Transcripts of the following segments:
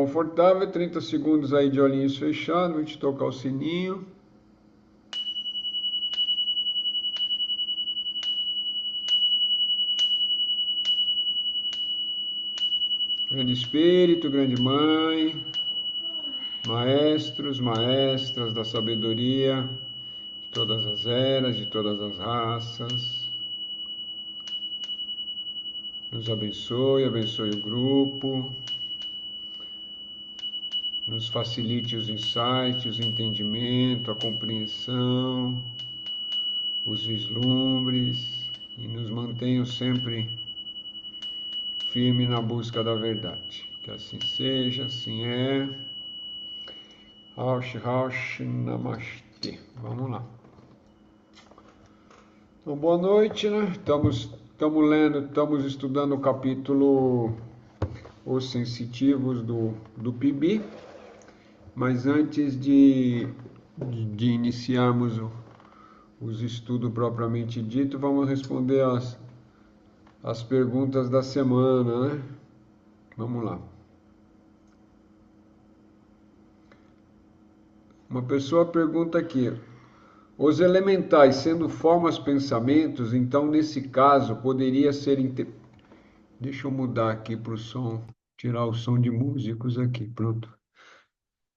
Confortável, 30 segundos aí de olhinhos fechados, vou te tocar o sininho. Grande Espírito, Grande Mãe, maestros, maestras da sabedoria, de todas as eras, de todas as raças, nos abençoe, abençoe o grupo, nos facilite os insights, o entendimento, a compreensão, os vislumbres e nos mantenham sempre firme na busca da verdade. Que assim seja, assim é. Raush, Raush, Namastê. Vamos lá. Então, boa noite, né? Estamos lendo, estamos estudando o capítulo Os Sensitivos do PIB, mas antes de iniciarmos os estudos propriamente dito, vamos responder as perguntas da semana, né? Vamos lá. Uma pessoa pergunta aqui: os elementais sendo formas pensamentos, então nesse caso poderia ser. Deixa eu mudar aqui para o som, tirar o som de músicos aqui, pronto.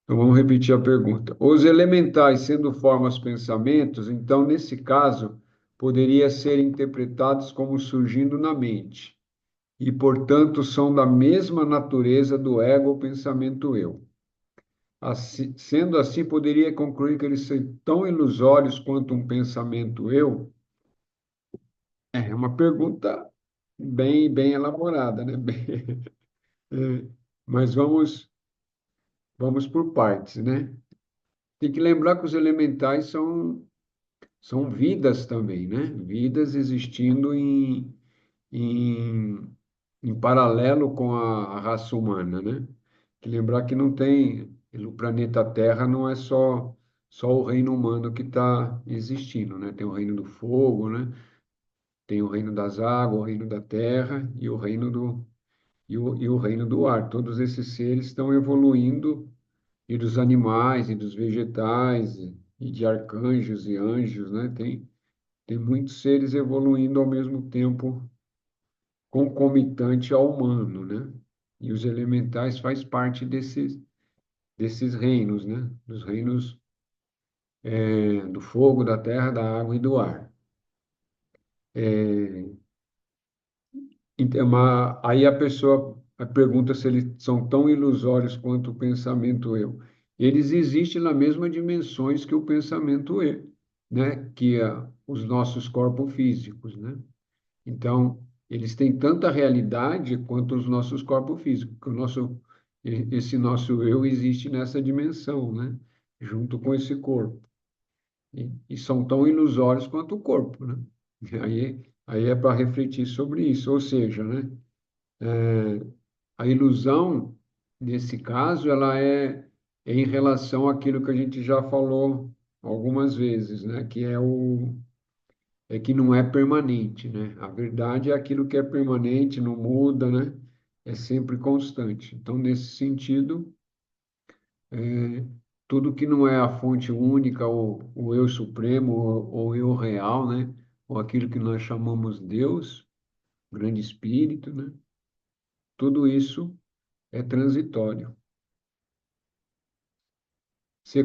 Então vamos repetir a pergunta. Os elementais sendo formas pensamentos, então nesse caso poderia ser interpretados como surgindo na mente, e portanto são da mesma natureza do ego ou pensamento eu. Assim, sendo assim, poderia concluir que eles são tão ilusórios quanto um pensamento eu? É uma pergunta bem elaborada, né? É, mas vamos por partes, né? Tem que lembrar que os elementais são vidas também, né? Vidas existindo em, em paralelo com a raça humana, né? Tem que lembrar que não tem, o planeta Terra não é só o reino humano que está existindo, né? Tem o reino do fogo, né? Tem o reino das águas, o reino da terra e o reino do ar. Todos esses seres estão evoluindo, e dos animais, e dos vegetais, e de arcanjos e anjos, né? Tem muitos seres evoluindo ao mesmo tempo, concomitante ao humano, né? E os elementais faz parte desses reinos, né? Dos reinos do fogo, da terra, da água e do ar. Então, aí a pessoa pergunta se eles são tão ilusórios quanto o pensamento eu. Eles existem nas mesmas dimensões que o pensamento eu, né? Que os nossos corpos físicos, né? Então, eles têm tanta realidade quanto os nossos corpos físicos, que esse nosso eu existe nessa dimensão, né? Junto com esse corpo. E são tão ilusórios quanto o corpo, né? Aí é para refletir sobre isso, ou seja, né? A ilusão, nesse caso, ela é em relação àquilo que a gente já falou algumas vezes, né? É que não é permanente, né? A verdade é aquilo que é permanente, não muda, né? É sempre constante. Então, nesse sentido, tudo que não é a fonte única, ou o eu supremo, ou o eu real, né? Ou aquilo que nós chamamos Deus, grande espírito, né? Tudo isso é transitório. Se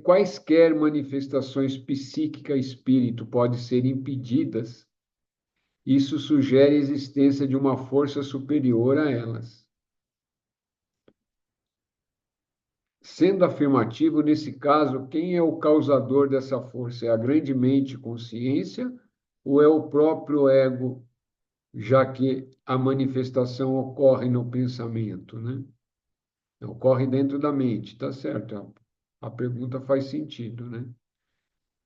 quaisquer manifestações psíquica espírito podem ser impedidas, isso sugere a existência de uma força superior a elas. Sendo afirmativo, nesse caso, quem é o causador dessa força? É a grande mente consciência ou é o próprio ego, já que a manifestação ocorre no pensamento, né? Ocorre dentro da mente, tá certo? A pergunta faz sentido, né?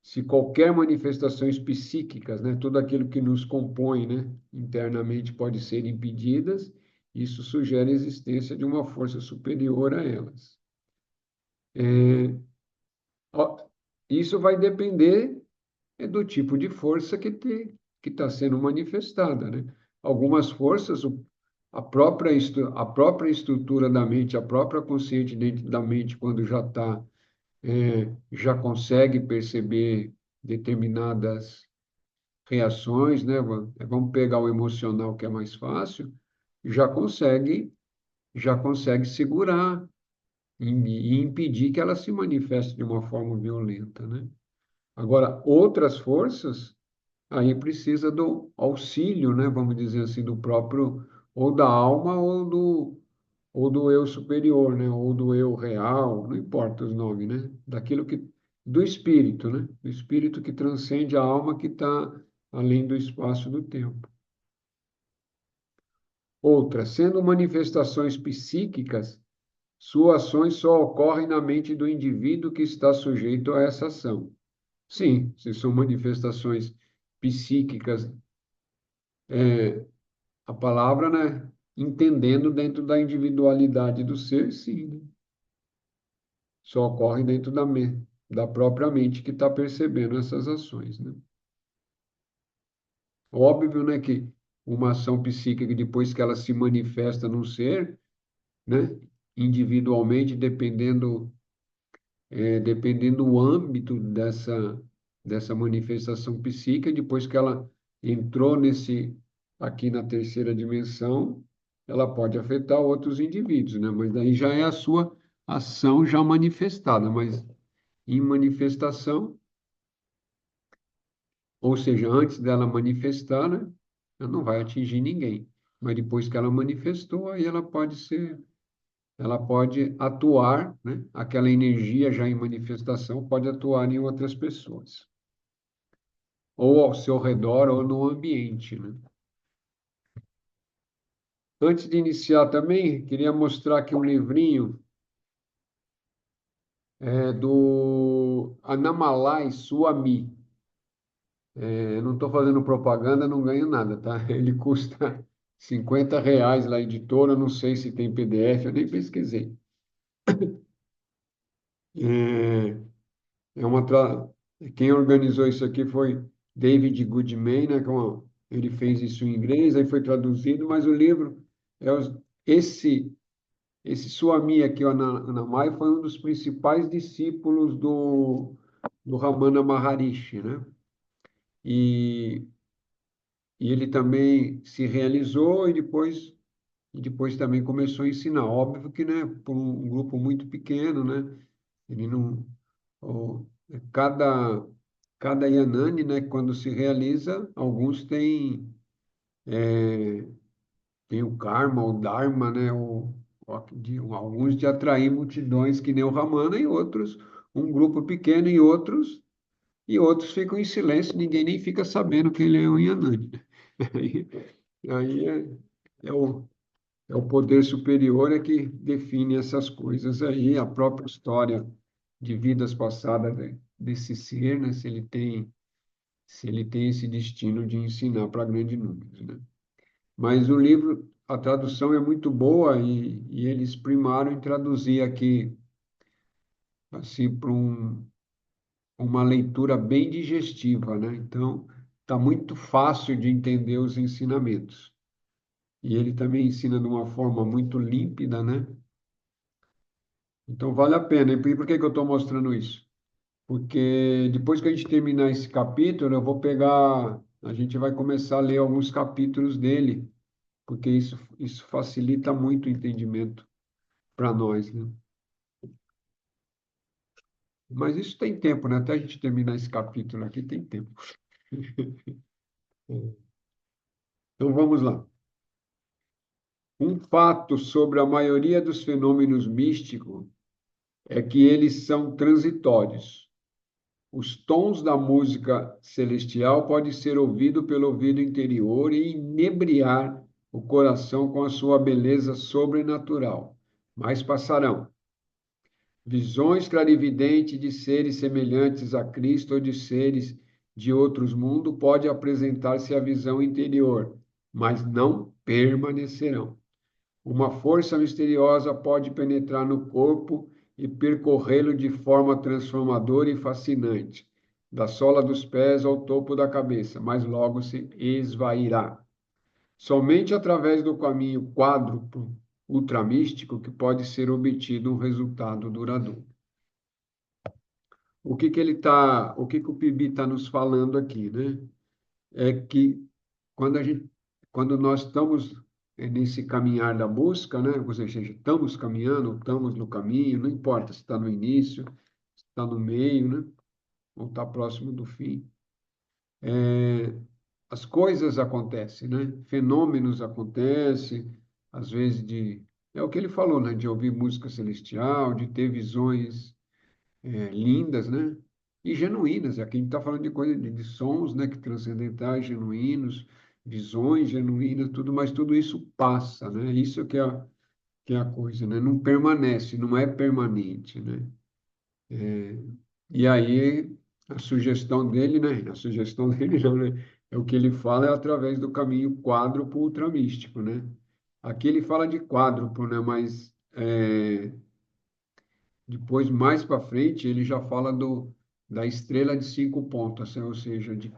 Se qualquer manifestações psíquicas, né, tudo aquilo que nos compõe, né, internamente pode ser impedidas, isso sugere a existência de uma força superior a elas. Ó, isso vai depender do tipo de força que está sendo manifestada, né? Algumas forças a própria estrutura da mente, a própria consciente dentro da mente, quando já está, já consegue perceber determinadas reações, né? Vamos pegar o emocional, que é mais fácil, já consegue, já consegue segurar e impedir que ela se manifeste de uma forma violenta, né? Agora, outras forças, aí precisa do auxílio, né? Vamos dizer assim, do próprio, ou da alma, ou do eu superior, né? Ou do eu real, não importa os nomes, né? Daquilo que, do espírito, né? Do espírito que transcende a alma que está além do espaço e do tempo. Outra, sendo manifestações psíquicas, suas ações só ocorrem na mente do indivíduo que está sujeito a essa ação. Sim, se são manifestações psíquicas, a palavra, né? Entendendo dentro da individualidade do ser, sim, né? Só ocorre dentro da própria mente que está percebendo essas ações, né? Óbvio, né, que uma ação psíquica, depois que ela se manifesta num ser, né, individualmente, dependendo do âmbito dessa manifestação psíquica, depois que ela entrou aqui na terceira dimensão, ela pode afetar outros indivíduos, né? Mas daí já é a sua ação já manifestada, mas em manifestação, ou seja, antes dela manifestar, né, ela não vai atingir ninguém. Mas depois que ela manifestou, aí ela pode atuar, né? Aquela energia já em manifestação pode atuar em outras pessoas, ou ao seu redor, ou no ambiente, né? Antes de iniciar também, queria mostrar aqui um livrinho do Annamalai Swami. Não estou fazendo propaganda, não ganho nada, tá? Ele custa R$ 50 lá, editora, não sei se tem PDF, eu nem pesquisei. É, É uma tra... Quem organizou isso aqui foi David Goodman, né? Ele fez isso em inglês, aí foi traduzido, mas o livro é esse Swami aqui, o Anamai, foi um dos principais discípulos do Ramana Maharishi, né? E, e ele também se realizou e depois também começou a ensinar. Óbvio que, né, por um grupo muito pequeno, né? Ele não, o- cada cada Yanani, né, quando se realiza, alguns têm o karma, o dharma, né, alguns de atrair multidões que nem o Ramana e outros um grupo pequeno e outros ficam em silêncio, ninguém nem fica sabendo que ele é um Yanani, né? Aí, aí é o poder superior que define essas coisas aí, a própria história de vidas passadas desse ser, né? Se ele tem esse destino de ensinar para grandes números, né? Mas o livro, a tradução é muito boa e eles primaram em traduzir aqui, assim, para uma leitura bem digestiva, né? Então, está muito fácil de entender os ensinamentos. E ele também ensina de uma forma muito límpida, né? Então, vale a pena. E por que que eu estou mostrando isso? Porque depois que a gente terminar esse capítulo, a gente vai começar a ler alguns capítulos dele, porque isso facilita muito o entendimento para nós, né? Mas isso tem tempo, né? Até a gente terminar esse capítulo aqui, tem tempo. Então vamos lá. Um fato sobre a maioria dos fenômenos místicos é que eles são transitórios. Os tons da música celestial podem ser ouvidos pelo ouvido interior e inebriar o coração com a sua beleza sobrenatural, mas passarão. Visões clarividentes de seres semelhantes a Cristo ou de seres de outros mundos pode apresentar-se à visão interior, mas não permanecerão. Uma força misteriosa pode penetrar no corpo e percorrê-lo de forma transformadora e fascinante, da sola dos pés ao topo da cabeça, mas logo se esvairá. Somente através do caminho quádruplo ultramístico que pode ser obtido um resultado duradouro. O que que o PIB está nos falando aqui, né? É que quando a gente, quando nós estamos nesse caminhar da busca, né? Ou seja, estamos caminhando, estamos no caminho, não importa se está no início, se está no meio, né? Ou está próximo do fim. As coisas acontecem, né? Fenômenos acontecem, às vezes é o que ele falou, né? De ouvir música celestial, de ter visões lindas, né? E genuínas. Aqui a gente está falando de coisa de sons, né? Que transcendentais, genuínos, visões genuínas, tudo, mas tudo isso passa, né? Isso que é a coisa, né? Não permanece, não é permanente, né? E aí a sugestão dele, né? A sugestão dele não, né? É o que ele fala é através do caminho quádruplo ultramístico, né? Aqui ele fala de quádruplo, né? Mas depois, mais para frente, ele já fala da estrela de 5 pontas, ou seja, de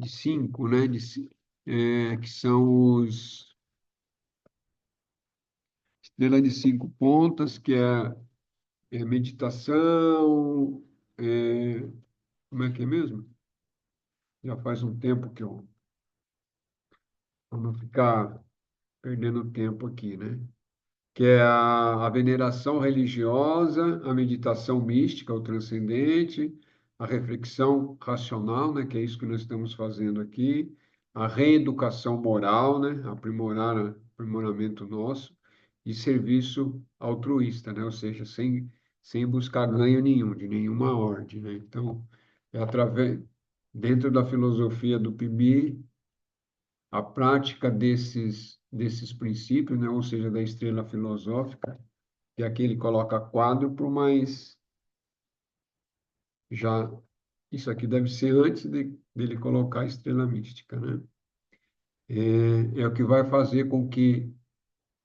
cinco, né? Que são os estrela de 5 pontas, que é meditação, é, como é que é mesmo? Já faz um tempo que eu para não ficar perdendo tempo aqui, né? Que é a veneração religiosa, a meditação mística, o transcendente, a reflexão racional, né? Que é isso que nós estamos fazendo aqui, a reeducação moral, né? Aprimoramento nosso, e serviço altruísta, né? Ou seja, sem buscar ganho nenhum, de nenhuma ordem, né? Então, dentro da filosofia do PIB, a prática desses princípios, né? Ou seja, da estrela filosófica, que aqui ele coloca quádruplo, mas já isso aqui deve ser antes dele colocar a estrela mística, né? É o que vai fazer com que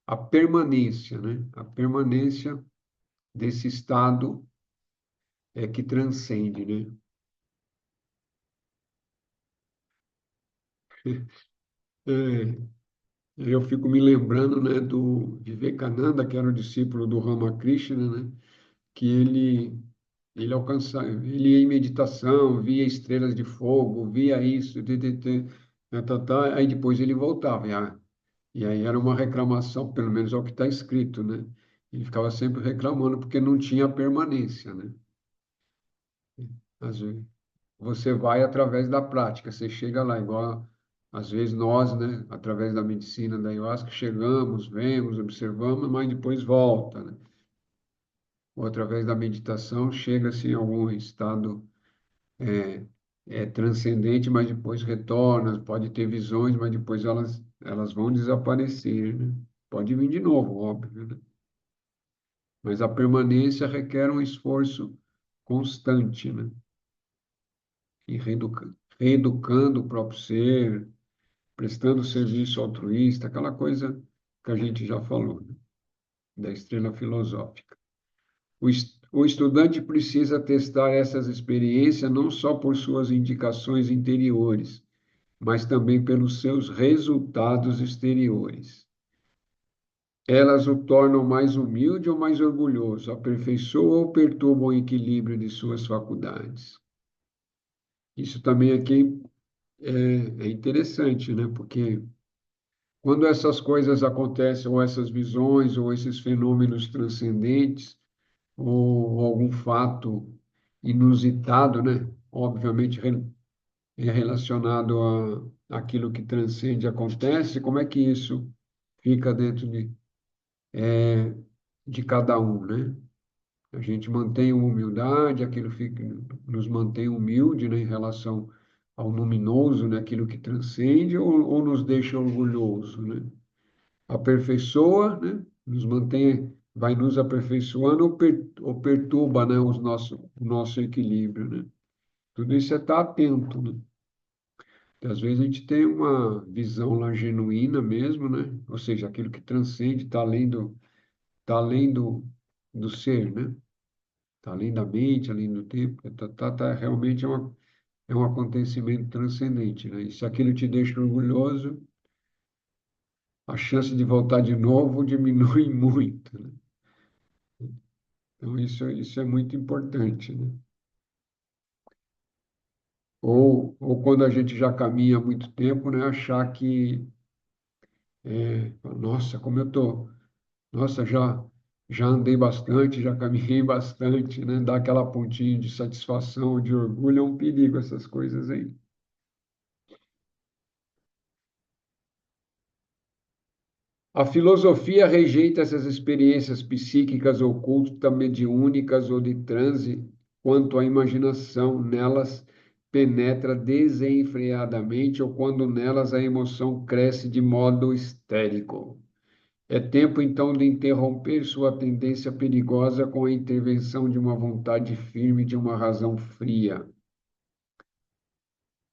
a permanência, né? A permanência desse estado que transcende, né? É, eu fico me lembrando, né, do Vivekananda, que era o discípulo do Ramakrishna, né? Que ele ia em meditação, via estrelas de fogo, via isso, aí depois ele voltava, e aí era uma reclamação, pelo menos é o que está escrito, né? Ele ficava sempre reclamando porque não tinha permanência, né? Às vezes, você vai através da prática, você chega lá, igual às vezes nós, né, através da medicina da ayahuasca, chegamos, vemos, observamos, mas depois volta, né? Ou através da meditação, chega-se em algum estado transcendente, mas depois retorna, pode ter visões, mas depois elas vão desaparecer, né? Pode vir de novo, óbvio, né? Mas a permanência requer um esforço constante, né? E reeducando o próprio ser, prestando serviço altruísta, aquela coisa que a gente já falou, né? Da estrela filosófica. O estudante precisa testar essas experiências não só por suas indicações interiores, mas também pelos seus resultados exteriores. Elas o tornam mais humilde ou mais orgulhoso, aperfeiçoam ou perturbam o equilíbrio de suas faculdades. Isso também aqui é interessante, né? Porque quando essas coisas acontecem, ou essas visões, ou esses fenômenos transcendentes, ou algum fato inusitado, né? Obviamente é relacionado àquilo que transcende acontece, como é que isso fica dentro de cada um, né? A gente mantém uma humildade, aquilo nos mantém humilde, né, em relação ao luminoso, né, aquilo que transcende, ou nos deixa orgulhoso, né? Aperfeiçoa, né? Nos mantém, vai nos aperfeiçoando ou perturba, né, o nosso equilíbrio, né? Tudo isso é estar atento, né? Porque às vezes a gente tem uma visão lá genuína mesmo, né? Ou seja, aquilo que transcende, tá além do ser, né? Tá além da mente, além do tempo, realmente é um acontecimento transcendente, né? E se aquilo te deixa orgulhoso, a chance de voltar de novo diminui muito, né? Então, isso é muito importante, né? Ou quando a gente já caminha há muito tempo, né? Achar que, nossa, como eu tô, nossa, já andei bastante, já caminhei bastante, né? Dar aquela pontinha de satisfação, de orgulho, é um perigo essas coisas aí. A filosofia rejeita essas experiências psíquicas ocultas, mediúnicas ou de transe, quanto a imaginação nelas penetra desenfreadamente ou quando nelas a emoção cresce de modo histérico. É tempo, então, de interromper sua tendência perigosa com a intervenção de uma vontade firme, de uma razão fria.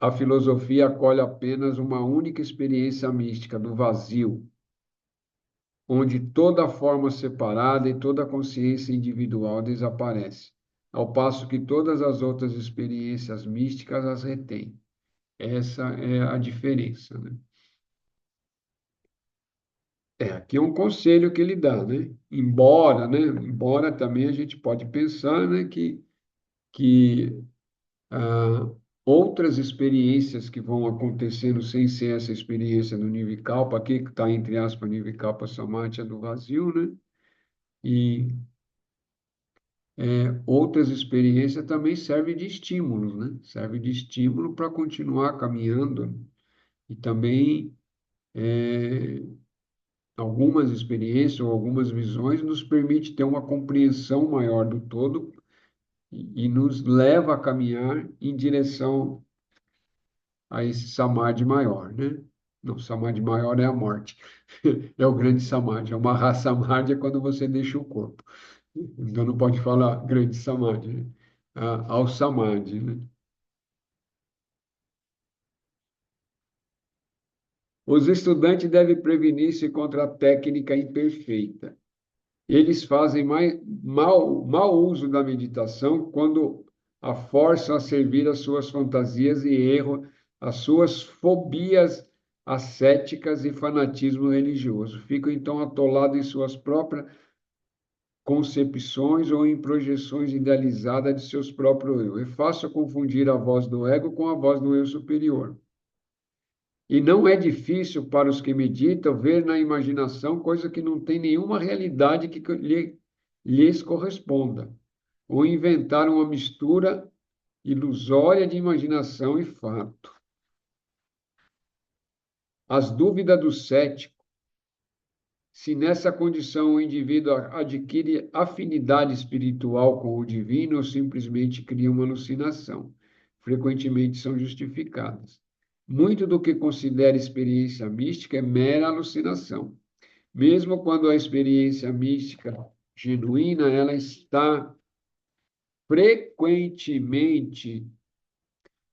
A filosofia acolhe apenas uma única experiência mística do vazio, onde toda forma separada e toda consciência individual desaparece, ao passo que todas as outras experiências místicas as retêm. Essa é a diferença, né? Aqui é um conselho que ele dá, né? Embora também a gente pode pensar, né, que ah, outras experiências que vão acontecendo sem ser essa experiência do Nirvikalpa, aqui que está entre aspas Nirvikalpa Samadhi é do vazio, né? E outras experiências também servem de estímulo, né? Serve de estímulo para continuar caminhando e também algumas experiências ou algumas visões nos permite ter uma compreensão maior do todo e nos leva a caminhar em direção a esse samadhi maior, né? Não, samadhi maior é a morte. É o grande samadhi. É uma raça samadhi é quando você deixa o corpo. Então não pode falar grande samadhi, né? Ao samadhi, né? Os estudantes devem prevenir-se contra a técnica imperfeita. Eles fazem mau uso da meditação quando a forçam a servir às suas fantasias e erro, às suas fobias ascéticas e fanatismo religioso. Ficam então atolados em suas próprias concepções ou em projeções idealizadas de seus próprios eu. É fácil confundir a voz do ego com a voz do eu superior. E não é difícil para os que meditam ver na imaginação coisa que não tem nenhuma realidade que lhes corresponda, ou inventar uma mistura ilusória de imaginação e fato. As dúvidas do cético, se nessa condição o indivíduo adquire afinidade espiritual com o divino ou simplesmente cria uma alucinação, frequentemente são justificadas. Muito do que considera experiência mística é mera alucinação. Mesmo quando a experiência mística genuína, ela está frequentemente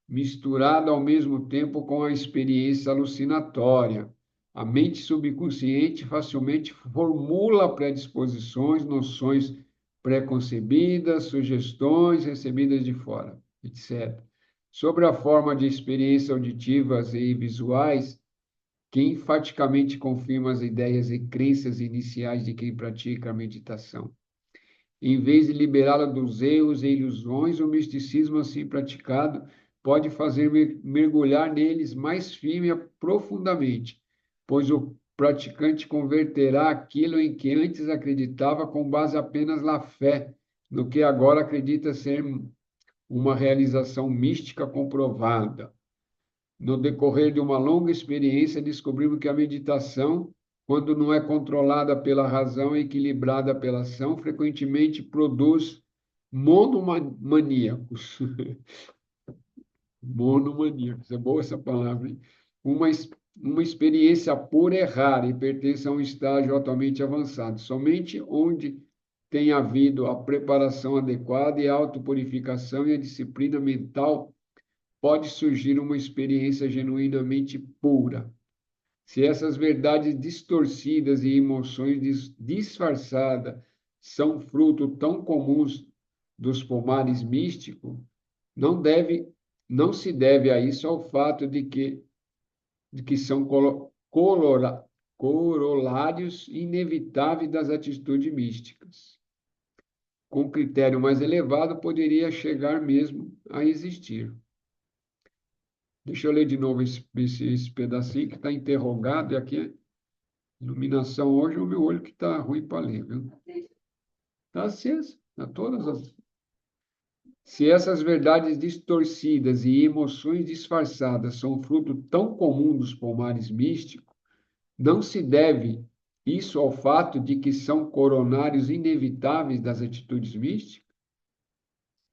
misturada ao mesmo tempo com a experiência alucinatória. A mente subconsciente facilmente formula predisposições, noções preconcebidas, sugestões recebidas de fora, etc. Sobre a forma de experiências auditivas e visuais, que enfaticamente confirma as ideias e crenças iniciais de quem pratica a meditação. Em vez de liberá-la dos erros e ilusões, o misticismo assim praticado pode fazer mergulhar neles mais firme e profundamente, pois o praticante converterá aquilo em que antes acreditava com base apenas na fé, no que agora acredita ser uma realização mística comprovada. No decorrer de uma longa experiência, descobrimos que a meditação, quando não é controlada pela razão e equilibrada pela ação, frequentemente produz monomaníacos. Monomaníacos, é boa essa palavra, hein? Uma experiência pura é rara e pertence a um estágio atualmente avançado. Somente onde tem havido a preparação adequada e a autopurificação e a disciplina mental pode surgir uma experiência genuinamente pura. Se essas verdades distorcidas e emoções disfarçadas são fruto tão comuns dos pomares místicos, não deve, não se deve a isso ao fato de que são corolários inevitáveis das atitudes místicas. Com critério mais elevado, poderia chegar mesmo a existir. Deixa eu ler de novo esse pedacinho que está interrogado, e aqui é iluminação hoje, é o meu olho que está ruim para ler, viu? Está aceso, tá todas as... Se essas verdades distorcidas e emoções disfarçadas são fruto tão comum dos pomares místicos, não se deve isso ao fato de que são coronários inevitáveis das atitudes místicas?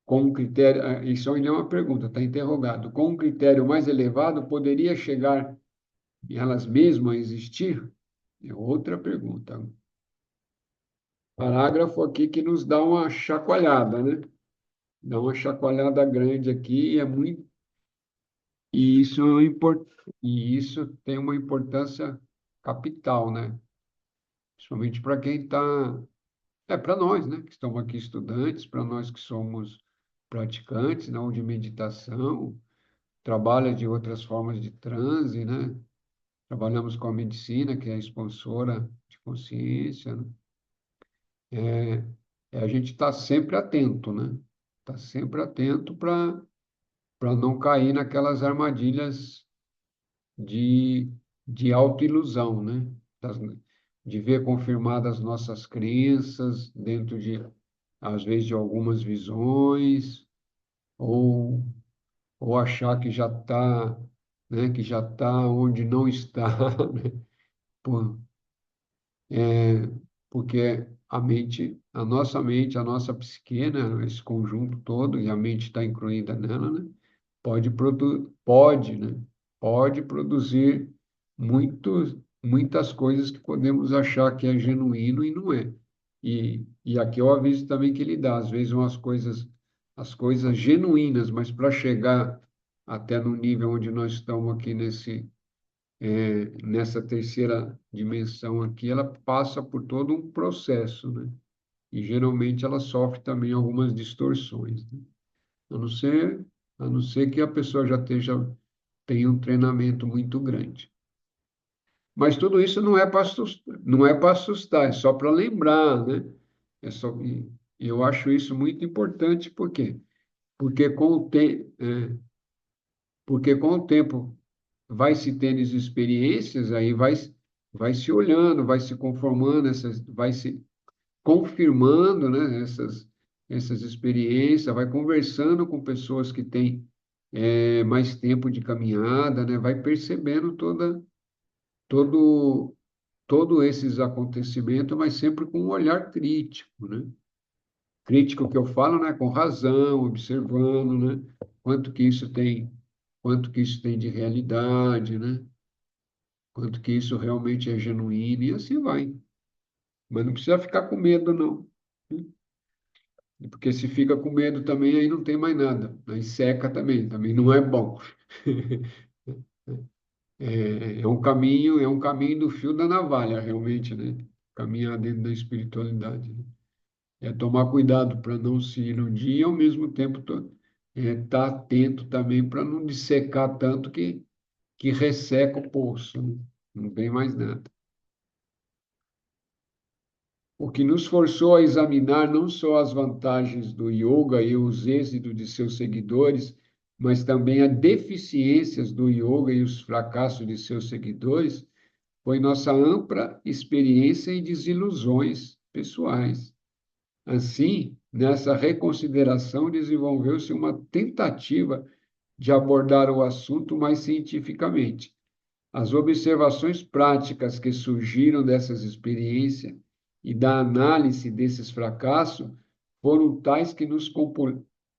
Com um critério, isso ainda é uma pergunta, está interrogado. Com um critério mais elevado, poderia chegar elas mesmas a existir? É outra pergunta. Parágrafo aqui que nos dá uma chacoalhada, né? Dá uma chacoalhada grande aqui e é muito e isso e isso tem uma importância capital, né? Principalmente para quem está para nós, né, que estamos aqui estudantes, para nós que somos praticantes, não de meditação, trabalha de outras formas de transe, né? Trabalhamos com a medicina, que é a expansora de consciência, né? A gente está sempre atento, né? Está sempre atento para não cair naquelas armadilhas de, de autoilusão, né? Das, de ver confirmadas nossas crenças dentro de, às vezes, de algumas visões, ou, ou achar que já está, né? Que já está onde não está, né? Por, porque a nossa psique, né? Esse conjunto todo, e a mente está incluída nela, né? Pode, né? Pode produzir muitas coisas que podemos achar que é genuíno e não é. E aqui eu aviso também que ele dá, às vezes, as coisas genuínas, mas para chegar até no nível onde nós estamos aqui nessa terceira dimensão aqui, ela passa por todo um processo, né? E geralmente ela sofre também algumas distorções, né? A não ser, a não ser que a pessoa já tenha um treinamento muito grande. Mas tudo isso não é para assustar, é só para lembrar, né? E eu acho isso muito importante, por quê? Porque com o, te, é, porque com o tempo vai se tendo as experiências, aí vai se olhando, vai se conformando, vai se confirmando, né, essas experiências, vai conversando com pessoas que têm mais tempo de caminhada, né, vai percebendo todo, todo esses acontecimentos, mas sempre com um olhar crítico, né? Crítico que eu falo, né, com razão, observando, né, quanto que isso tem, quanto que isso tem de realidade, né? Quanto que isso realmente é genuíno, e assim vai. Mas não precisa ficar com medo, não. Porque se fica com medo também, aí não tem mais nada. Aí seca também não é bom. É um caminho do fio da navalha, realmente, né? Caminhar dentro da espiritualidade, né? É tomar cuidado para não se iludir e, ao mesmo tempo, estar atento também para não dissecar tanto que resseca o poço, né? Não vem mais nada. O que nos forçou a examinar não só as vantagens do yoga e os êxitos de seus seguidores, mas também as deficiências do yoga e os fracassos de seus seguidores, foi nossa ampla experiência e desilusões pessoais. Assim, nessa reconsideração, desenvolveu-se uma tentativa de abordar o assunto mais cientificamente. As observações práticas que surgiram dessas experiências e da análise desses fracassos foram tais que nos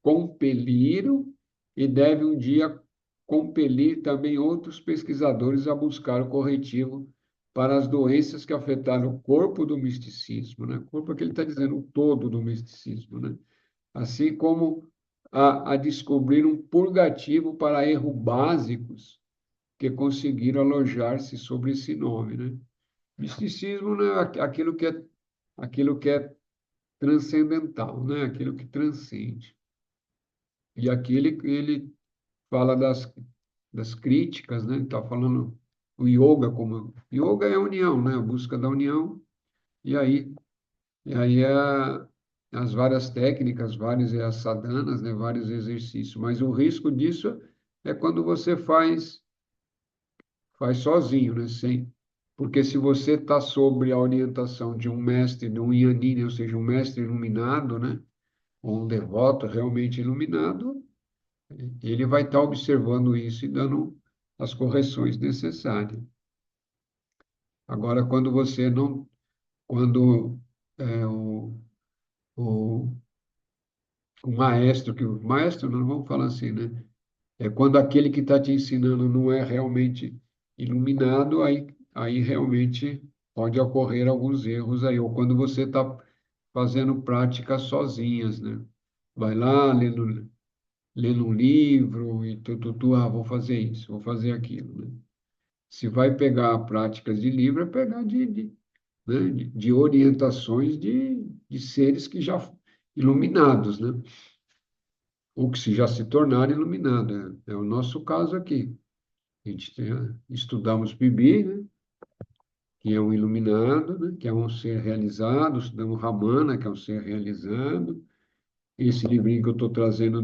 compeliram e devem um dia compelir também outros pesquisadores a buscar o corretivo para as doenças que afetaram o corpo do misticismo, né? O corpo é que ele está dizendo, o todo do misticismo, né? Assim como a descobrir um purgativo para erros básicos que conseguiram alojar-se sobre esse nome, né? Misticismo, né, aquilo que é transcendental, né? Aquilo que transcende. E aqui ele fala das críticas, né? Ele está falando o yoga como yoga é a união, né? A busca da união. E aí, as várias técnicas, vários as sadhanas, né? Vários exercícios. Mas o risco disso é quando você faz sozinho, né? Sem, porque se você está sob a orientação de um mestre, de um yanini, ou seja, um mestre iluminado, né? Ou um devoto realmente iluminado, ele vai estar observando isso e dando as correções necessárias. Agora, quando você não, quando é, o, o maestro, que o maestro, não vamos falar assim, né? É quando aquele que está te ensinando não é realmente iluminado, aí realmente pode ocorrer alguns erros aí, ou quando você está fazendo práticas sozinhas, né? Vai lá lendo um livro e vou fazer isso, vou fazer aquilo, né? Se vai pegar práticas de livro, é pegar né, de orientações de seres que já iluminados, né? Ou que se já se tornaram iluminados. É o nosso caso aqui. A gente estudamos Bibi, né? Que é um iluminado, né? Que é um ser realizado. Estudamos Ramana, que é um ser realizado. Esse livrinho que eu estou trazendo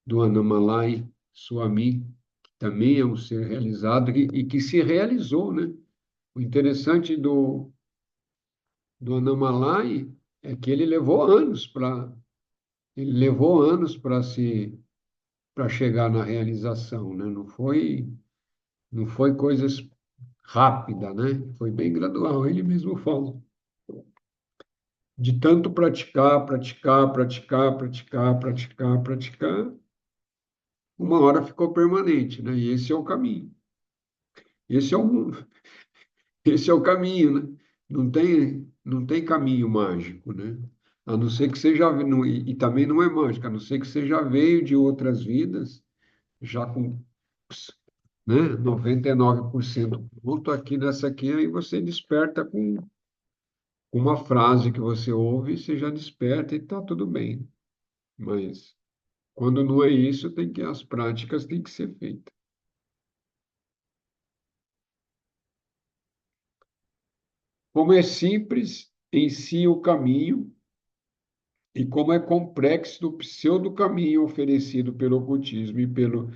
do Annamalai Swami, que também é um ser realizado e que se realizou, né? O interessante do Annamalai é que ele levou anos para chegar na realização, né? Não foi coisas rápidas, né? Foi bem gradual, ele mesmo fala. De tanto praticar, praticar, praticar, praticar, praticar, praticar, uma hora ficou permanente, né? E esse é o caminho. Esse é o, esse é o caminho, né? Não tem caminho mágico, né? A não ser que você já, e também não é mágico, a não ser que você já veio de outras vidas, já com, né, 99% pronto aqui nessa aqui, aí você desperta com uma frase que você ouve, você já desperta e está tudo bem. Mas quando não é isso, as práticas têm que ser feitas. Como é simples em si o caminho, e como é complexo o pseudo-caminho oferecido pelo ocultismo e pelo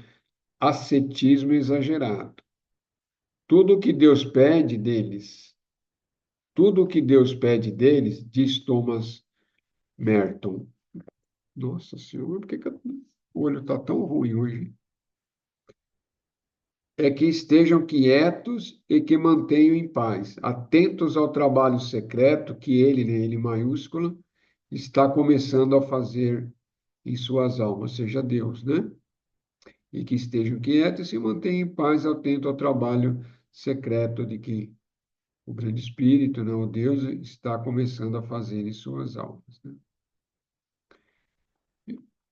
ascetismo exagerado. Tudo o que Deus pede deles, tudo o que Deus pede deles, diz Thomas Merton. Nossa Senhora, por que o olho está tão ruim hoje? É que estejam quietos e que mantenham em paz, atentos ao trabalho secreto que ele, né, ele maiúsculo, está começando a fazer em suas almas, seja Deus, né? E que estejam quietos e se mantenham em paz, atento ao trabalho secreto de que o grande Espírito, né, o Deus, está começando a fazer em suas almas, né?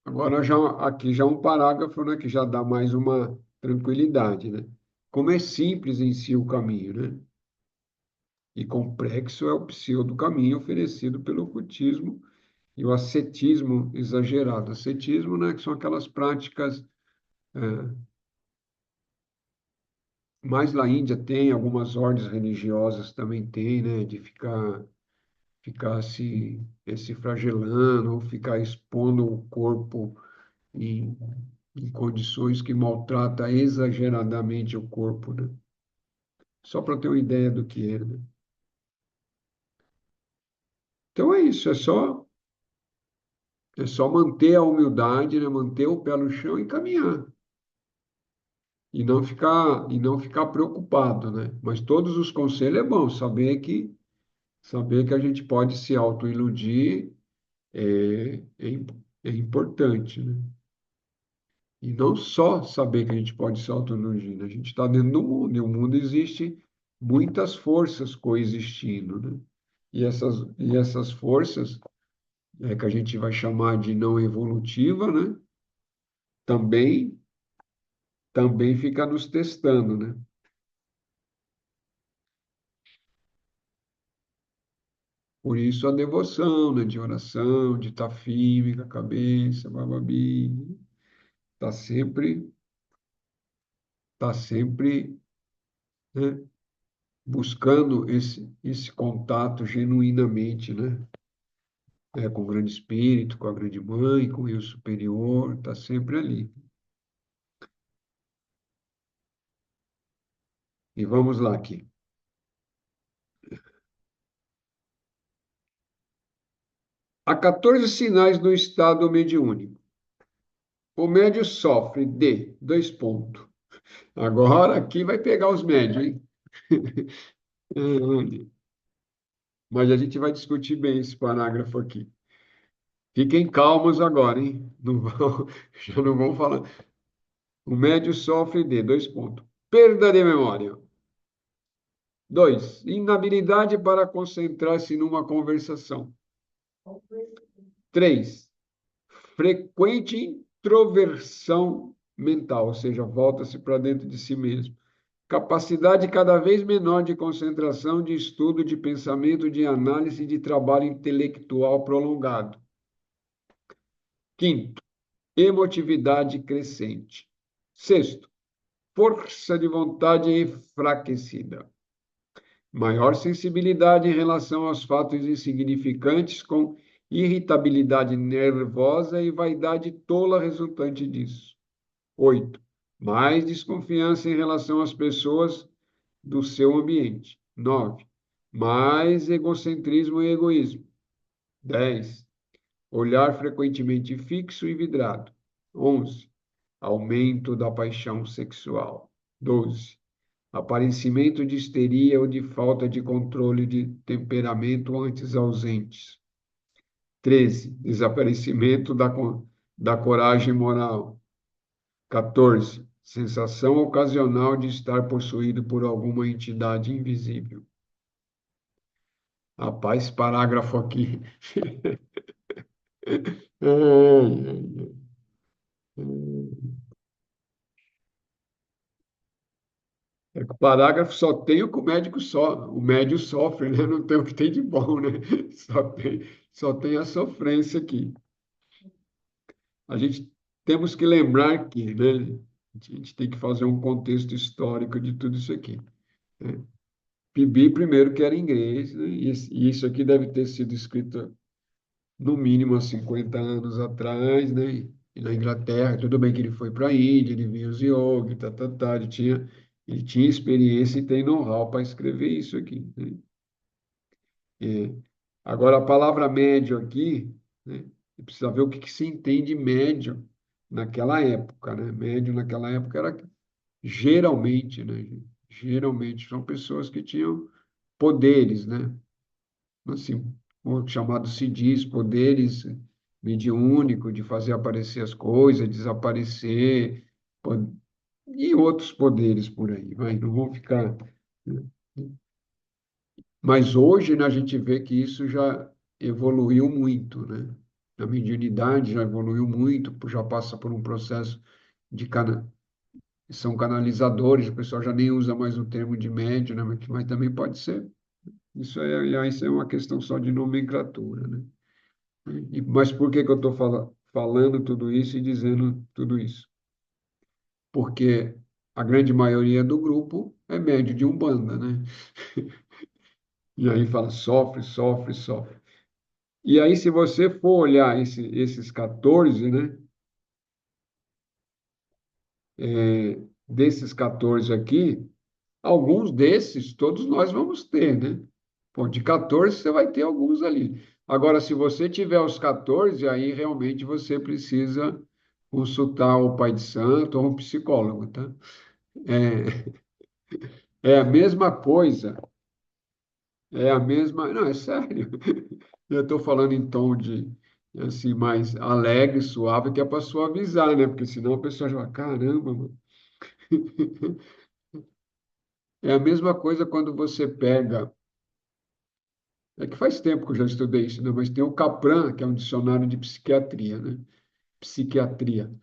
Agora, aqui já um parágrafo, né, que já dá mais uma tranquilidade, né? Como é simples em si o caminho, né? E complexo é o pseudo-caminho oferecido pelo ocultismo e o ascetismo exagerado. Ascetismo, né, que são aquelas práticas, mais na Índia tem, algumas ordens religiosas também tem, né, de ficar se flagelando, ou ficar expondo o corpo em, em condições que maltrata exageradamente o corpo, né? Só para ter uma ideia do que é, né? Então é isso, é só manter a humildade, né? Manter o pé no chão e caminhar. E não ficar preocupado, né? Mas todos os conselhos é bom, saber que a gente pode se autoiludir é importante, né? E não só saber que a gente pode se autoiludir, né? A gente está dentro do mundo, e o mundo existe muitas forças coexistindo, né? E essas forças, que a gente vai chamar de não evolutiva, né? Também, também fica nos testando, né? Por isso a devoção, né? De oração, de estar firme com a cabeça, bababi, tá sempre, tá sempre né? Buscando esse contato genuinamente, né? Com o grande espírito, com a grande mãe, com o eu superior, está sempre ali. E vamos lá aqui. Há 14 sinais do estado mediúnico. O médio sofre de, dois pontos. Agora aqui vai pegar os médios, hein? Mas a gente vai discutir bem esse parágrafo aqui. Fiquem calmos agora, hein? Não vão, já não vão falar. O médio sofre de, dois pontos. Perda de memória. Dois, inabilidade para concentrar-se numa conversação. Três, frequente introversão mental, ou seja, volta-se para dentro de si mesmo. Capacidade cada vez menor de concentração, de estudo, de pensamento, de análise, de trabalho intelectual prolongado. Quinto, emotividade crescente. Sexto, força de vontade enfraquecida. Maior sensibilidade em relação aos fatos insignificantes, com irritabilidade nervosa e vaidade tola resultante disso. 8. Mais desconfiança em relação às pessoas do seu ambiente. 9. Mais egocentrismo e egoísmo. 10. Olhar frequentemente fixo e vidrado. 11. Aumento da paixão sexual. 12. Aparecimento de histeria ou de falta de controle de temperamento antes ausentes. 13. Desaparecimento da coragem moral. 14. Sensação ocasional de estar possuído por alguma entidade invisível. Rapaz, parágrafo aqui. É que o parágrafo só tem o que o médico o médio sofre, né? Não tem o que tem de bom, né? Só tem a sofrência aqui. A gente temos que lembrar que, né? A gente tem que fazer um contexto histórico de tudo isso aqui, né? Pibi, primeiro, que era inglês, né? E isso aqui deve ter sido escrito no mínimo há 50 anos atrás, né? E na Inglaterra, tudo bem que ele foi para a Índia, ele viu os yogi, ele tinha experiência e tem know-how para escrever isso aqui, né? É. Agora, a palavra médio aqui, né? Precisa ver o que que se entende médio naquela época, né? Médio naquela época era geralmente, né? Geralmente são pessoas que tinham poderes, né? Assim, o chamado se diz poderes mediúnico de fazer aparecer as coisas, desaparecer, e outros poderes por aí, mas não vão ficar, né? Mas hoje, né, a gente vê que isso já evoluiu muito, né? A mediunidade já evoluiu muito, já passa por um processo de são canalizadores, o pessoal já nem usa mais o termo de médium, né? Mas também pode ser. Isso é uma questão só de nomenclatura, né? Mas por que que eu estou falando tudo isso e dizendo tudo isso? Porque a grande maioria do grupo é médio de Umbanda, né? E aí fala, sofre, sofre, sofre. E aí, se você for olhar esses 14, né? Desses 14 aqui, alguns desses, todos nós vamos ter, né? Pô, de 14 você vai ter alguns ali. Agora, se você tiver os 14, aí realmente você precisa consultar o pai de santo ou um psicólogo, tá? É a mesma coisa, é a mesma. Não, é sério. Eu estou falando em tom de, assim, mais alegre, suave, que é para suavizar, né? Porque senão a pessoa já fala, caramba, mano. É a mesma coisa quando você pega. É que faz tempo que eu já estudei isso, né? Mas tem o Capran, que é um dicionário de psiquiatria, né? Psiquiatria.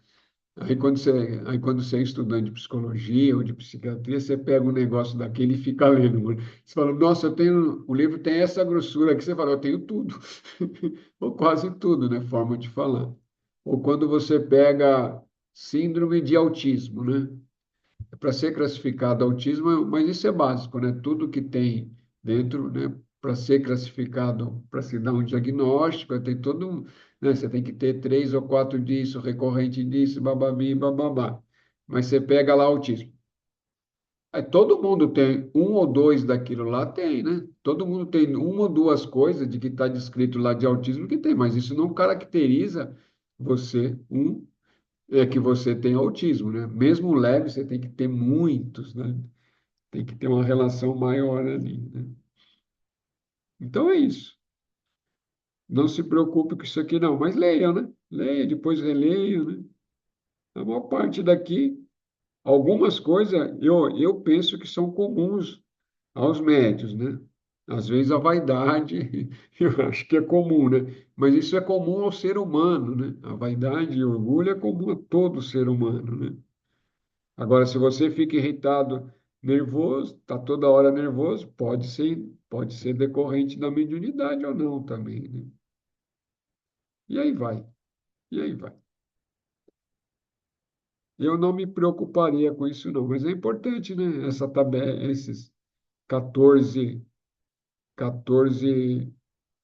Aí quando você é estudante de psicologia ou de psiquiatria, você pega um negócio daquele e fica lendo, mano. Você fala, nossa, o livro tem essa grossura aqui, você fala, eu tenho tudo. Ou quase tudo, né? Forma de falar. Ou quando você pega síndrome de autismo, né? para ser classificado autismo, mas isso é básico, né? Tudo que tem dentro, né? Para ser classificado, para se dar um diagnóstico, tem todo um, né? Você tem que ter 3 ou 4 disso, recorrente disso, bababi, bababá. Mas você pega lá autismo. Aí todo mundo tem um ou dois daquilo lá, tem, né? Todo mundo tem uma ou duas coisas de que está descrito lá de autismo que tem, mas isso não caracteriza você, é que você tem autismo, né? Mesmo leve, você tem que ter muitos, né? Tem que ter uma relação maior ali, né? Então é isso. Não se preocupe com isso aqui, não, mas leia, né? Leia, depois releia, né? A maior parte daqui, algumas coisas eu penso que são comuns aos médios, né? Às vezes a vaidade, eu acho que é comum, né? Mas isso é comum ao ser humano, né? A vaidade e o orgulho é comum a todo ser humano, né? Agora, se você fica irritado, nervoso, está toda hora nervoso, pode ser decorrente da mediunidade ou não também, né? E aí vai, e aí vai. Eu não me preocuparia com isso, não, mas é importante, né? Essa tabela, esses 14, 14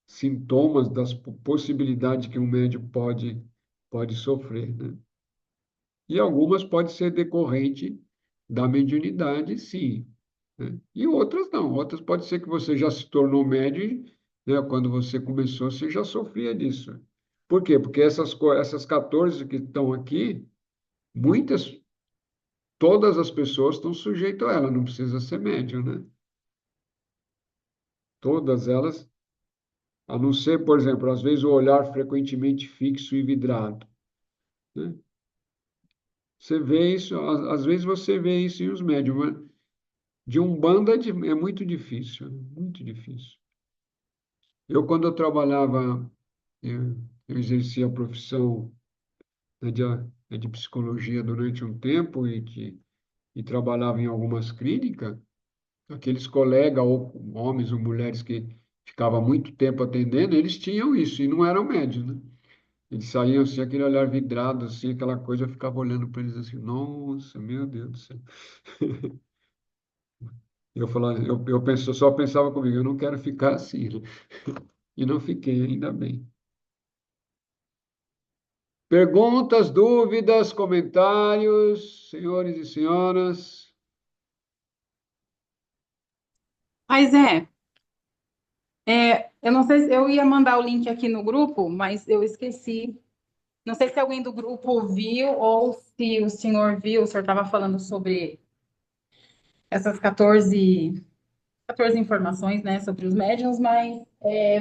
sintomas das possibilidades que um médium pode sofrer, né? E algumas podem ser decorrente da mediunidade, sim, né? E outras não. Outras pode ser que você já se tornou médium, né? Quando você começou, você já sofria disso. Por quê? Porque essas 14 que estão aqui, muitas, todas as pessoas estão sujeitas a ela, não precisa ser médium, né? Todas elas, a não ser, por exemplo, às vezes o olhar frequentemente fixo e vidrado, né? Você vê isso, às vezes você vê isso em os médiums, mas de Umbanda é muito difícil, muito difícil. Eu, quando eu trabalhava, eu exercia a profissão, né, de psicologia durante um tempo e trabalhava em algumas clínicas, aqueles colegas, ou homens ou mulheres que ficavam muito tempo atendendo, eles tinham isso e não eram médios, né? Eles saíam assim, aquele olhar vidrado, assim, aquela coisa, eu ficava olhando para eles assim, nossa, meu Deus do céu. Eu falava, eu só pensava comigo, eu não quero ficar assim, né? E não fiquei, ainda bem. Perguntas, dúvidas, comentários, senhores e senhoras? Mas eu não sei se eu ia mandar o link aqui no grupo, mas eu esqueci. Não sei se alguém do grupo viu ou se o senhor viu, o senhor estava falando sobre essas 14 informações, né, sobre os médiums, mas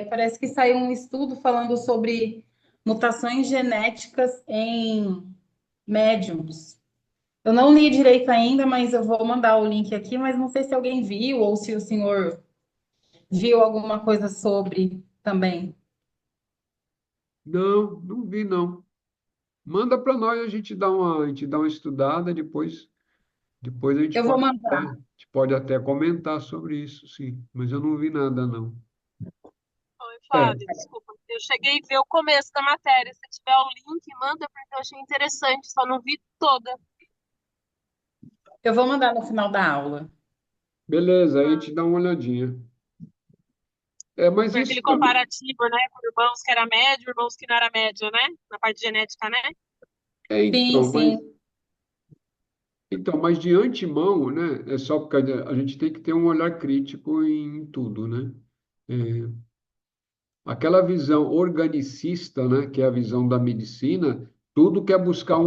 parece que saiu um estudo falando sobre mutações genéticas em médiums. Eu não li direito ainda, mas eu vou mandar o link aqui, mas não sei se alguém viu ou se o senhor viu alguma coisa sobre também. Não, não vi, não. Manda para nós, a gente dá uma estudada, depois Eu vou mandar. a gente pode até comentar sobre isso, sim. Mas eu não vi nada, não. Oi, É, Fábio, desculpa. Eu cheguei a ver o começo da matéria. Se tiver o link, manda, porque eu achei interessante, só não vi toda. Eu vou mandar no final da aula. beleza, aí a Ah, gente dá uma olhadinha. É, mas foi isso aquele também. comparativo, né, com irmãos que era médio, irmãos que não era médio, né? Na parte genética, né? É, Sim, sim. mas de antemão, né? É só porque a gente tem que ter um olhar crítico em tudo, né? É, aquela visão organicista, né, que é a visão da medicina, tudo quer buscar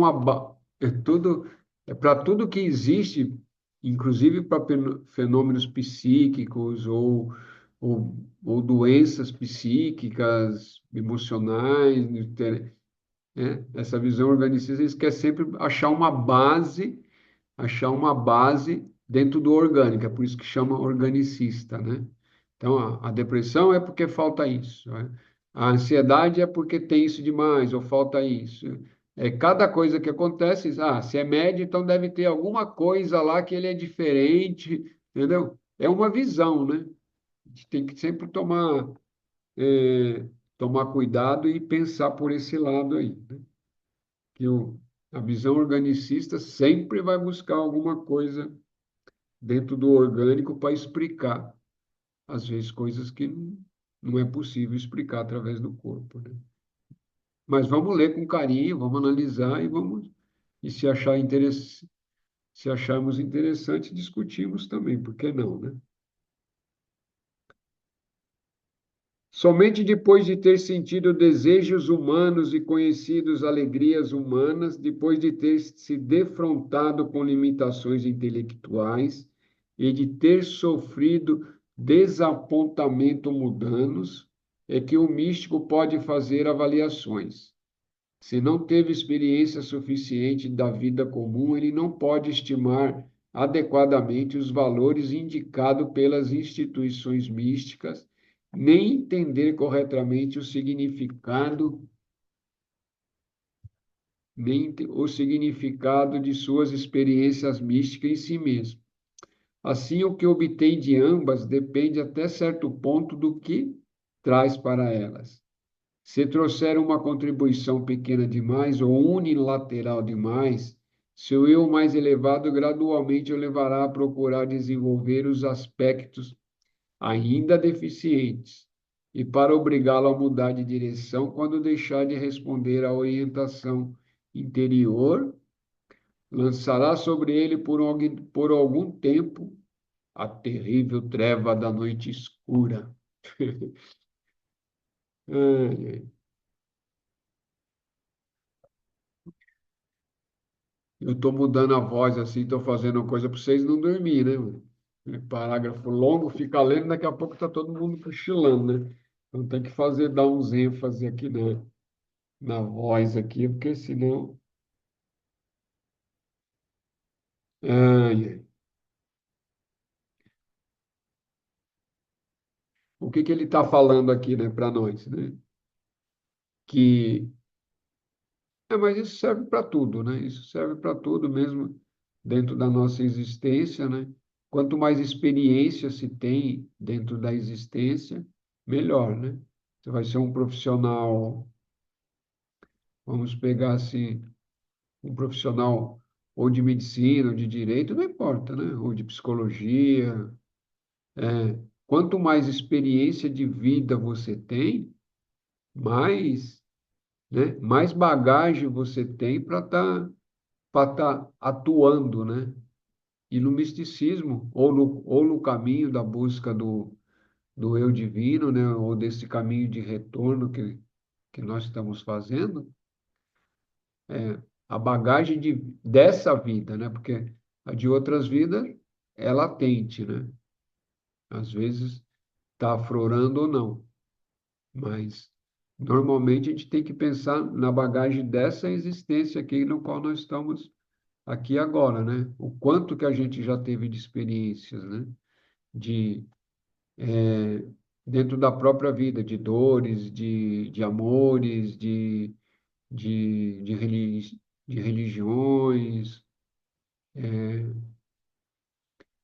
para tudo que existe, inclusive para fenômenos psíquicos ou doenças psíquicas, emocionais, né? Essa visão organicista, eles querem sempre achar uma base dentro do orgânico, é por isso que chama organicista, né? Então, a depressão é porque falta isso, né? A ansiedade é porque tem isso demais ou falta isso. É cada coisa que acontece, se é médio, então deve ter alguma coisa lá que ele é diferente, entendeu? É uma visão, né? A gente tem que sempre tomar cuidado e pensar por esse lado aí, né? A visão organicista sempre vai buscar alguma coisa dentro do orgânico para explicar, às vezes, coisas que não é possível explicar através do corpo, né? Mas vamos ler com carinho, vamos analisar e se achar se acharmos interessante, discutimos também, por que não, né? Somente depois de ter sentido desejos humanos e conhecido alegrias humanas, depois de ter se defrontado com limitações intelectuais e de ter sofrido desapontamento mundanos, é que o místico pode fazer avaliações. Se não teve experiência suficiente da vida comum, ele não pode estimar adequadamente os valores indicados pelas instituições místicas, nem entender corretamente o significado de suas experiências místicas em si mesmo. Assim, o que obtém de ambas depende até certo ponto do que traz para elas. Se trouxer uma contribuição pequena demais ou unilateral demais, seu eu mais elevado gradualmente o levará a procurar desenvolver os aspectos ainda deficientes e para obrigá-lo a mudar de direção quando deixar de responder à orientação interior, lançará sobre ele por algum tempo a terrível treva da noite escura. Ai, eu estou mudando a voz assim, estou fazendo coisa para vocês não dormir, né, mano? Parágrafo longo, fica lendo, daqui a pouco está todo mundo cochilando, né? Então tem que dar uns ênfase aqui na voz aqui, porque senão. Ai, ai. O que que ele está falando aqui, né, para nós, né? Que. Mas isso serve para tudo, né? Isso serve para tudo mesmo dentro da nossa existência, né? Quanto mais experiência se tem dentro da existência, melhor, né? Você vai ser um profissional, vamos pegar assim, um profissional ou de medicina, ou de direito, não importa, né? Ou de psicologia. Quanto mais experiência de vida você tem, mais, né? Mais bagagem você tem para tá atuando, né? E no misticismo, ou no caminho da busca do eu divino, né? Ou desse caminho de retorno que nós estamos fazendo, é, a bagagem dessa vida, né? Porque a de outras vidas é latente, né? Às vezes está aflorando ou não, mas normalmente a gente tem que pensar na bagagem dessa existência aqui no qual nós estamos aqui agora, né? O quanto que a gente já teve de experiências, né? De dentro da própria vida, de dores, de amores, de religiões,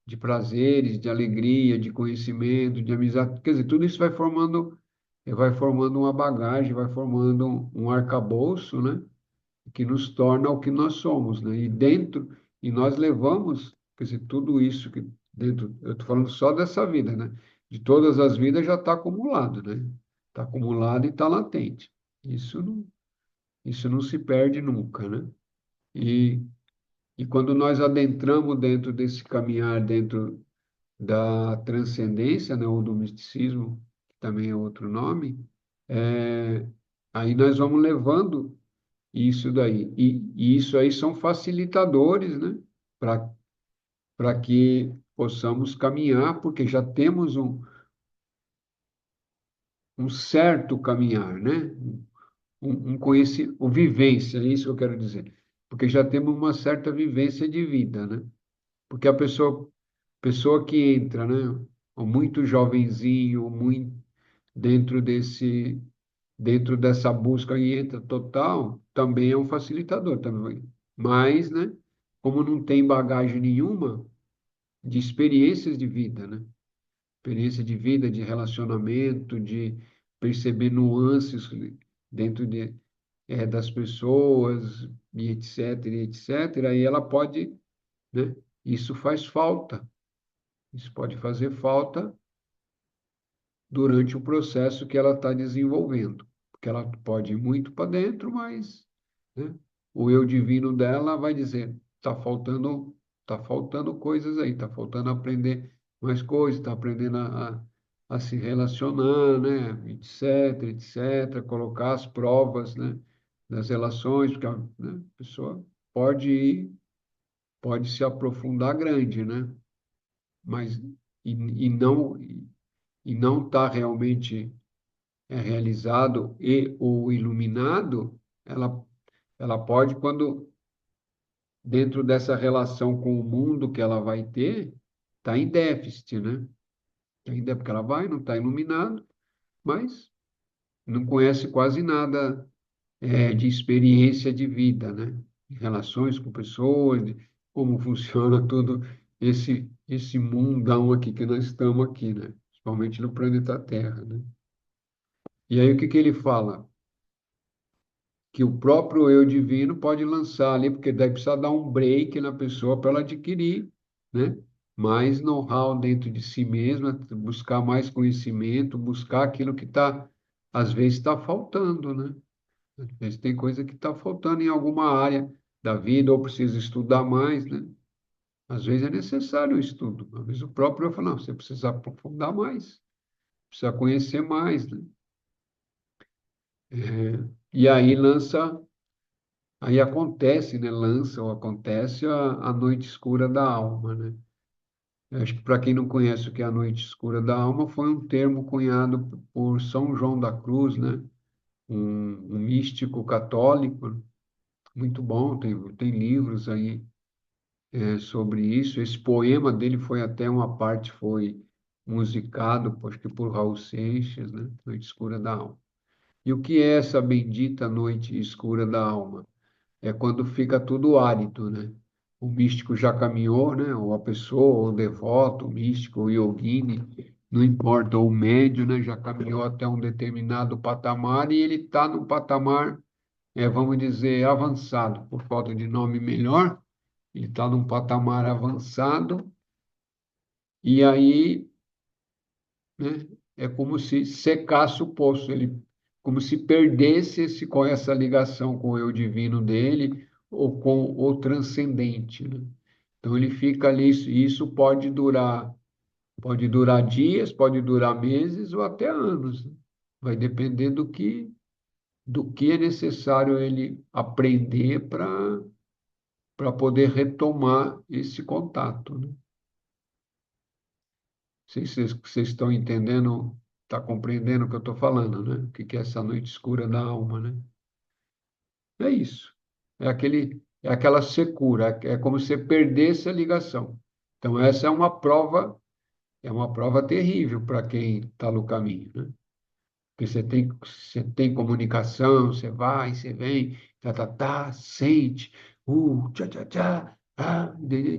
de prazeres, de alegria, de conhecimento, de amizade. Quer dizer, tudo isso vai formando uma bagagem, vai formando um arcabouço, né? Que nos torna o que nós somos, né? E nós levamos, quer dizer, tudo isso que dentro, eu estou falando só dessa vida, né? De todas as vidas já está acumulado, né? Está acumulado e está latente. Isso não, isso não se perde nunca, né? E, e quando nós adentramos dentro desse caminhar, dentro da transcendência, né, ou do misticismo, que também é outro nome, é, aí nós vamos levando isso daí. E isso aí são facilitadores, né, para que possamos caminhar, porque já temos um certo caminhar, né? Um conhecimento, vivência, é isso que eu quero dizer. Porque já temos uma certa vivência de vida, né? Porque a pessoa que entra, né, ou muito jovenzinho, muito dentro dentro dessa busca e entra total, também é um facilitador também. Mas, né, como não tem bagagem nenhuma de experiências de vida, né? Experiência de vida, de relacionamento, de perceber nuances dentro das pessoas, e etc, e etc, aí ela pode, né? Isso faz falta. Isso pode fazer falta durante o processo que ela está desenvolvendo, porque ela pode ir muito para dentro, mas, né, o eu divino dela vai dizer, tá faltando coisas aí, tá faltando aprender mais coisas, tá aprendendo a se relacionar, né, etc, etc, colocar as provas, né, das relações, porque né, a pessoa pode ir, pode se aprofundar grande, né, mas e não está realmente realizado e ou iluminado, ela pode, quando dentro dessa relação com o mundo que ela vai ter, está em déficit, né? Tá em déficit, porque ela vai, não está iluminado, mas não conhece quase nada de experiência de vida, né? De relações com pessoas, de como funciona todo esse mundão aqui que nós estamos aqui, né? Principalmente no planeta Terra, né? E aí o que que ele fala? Que o próprio eu divino pode lançar ali, porque daí precisa dar um break na pessoa para ela adquirir, né? Mais know-how dentro de si mesma, buscar mais conhecimento, buscar aquilo que está, às vezes está faltando, né? Às vezes tem coisa que está faltando em alguma área da vida, ou precisa estudar mais, né? Às vezes é necessário o estudo. Às vezes o próprio eu falo, não, você precisa aprofundar mais, precisa conhecer mais, né? E aí lança. Aí acontece, né? Lança ou acontece a noite escura da alma, né? Eu acho que para quem não conhece o que é a noite escura da alma, foi um termo cunhado por São João da Cruz, né? Um místico católico, muito bom, tem livros aí sobre isso. Esse poema dele foi até uma parte, foi musicado, acho que por Raul Seixas, né? Noite escura da alma. E o que é essa bendita noite escura da alma? É quando fica tudo árido, né? O místico já caminhou, né? Ou a pessoa, ou o devoto, o místico, o yogini, não importa, ou o médio, né? Já caminhou até um determinado patamar e ele está num patamar, vamos dizer, avançado, por falta de nome melhor, ele está num patamar avançado e aí, né? É como se secasse o poço, ele, como se perdesse com essa ligação com o eu divino dele ou com o transcendente, né? Então ele fica ali, isso pode durar dias, pode durar meses ou até anos, né? Vai depender do que é necessário ele aprender para poder retomar esse contato, né? Sei se vocês estão entendendo, está compreendendo o que eu estou falando, né? O que que é essa noite escura da alma, né? É isso. É aquela secura, é como se você perdesse a ligação. Então, essa é uma prova terrível para quem está no caminho, né? Porque você tem comunicação, você vai, você vem, sente, tchá, tchá, tchá, tê,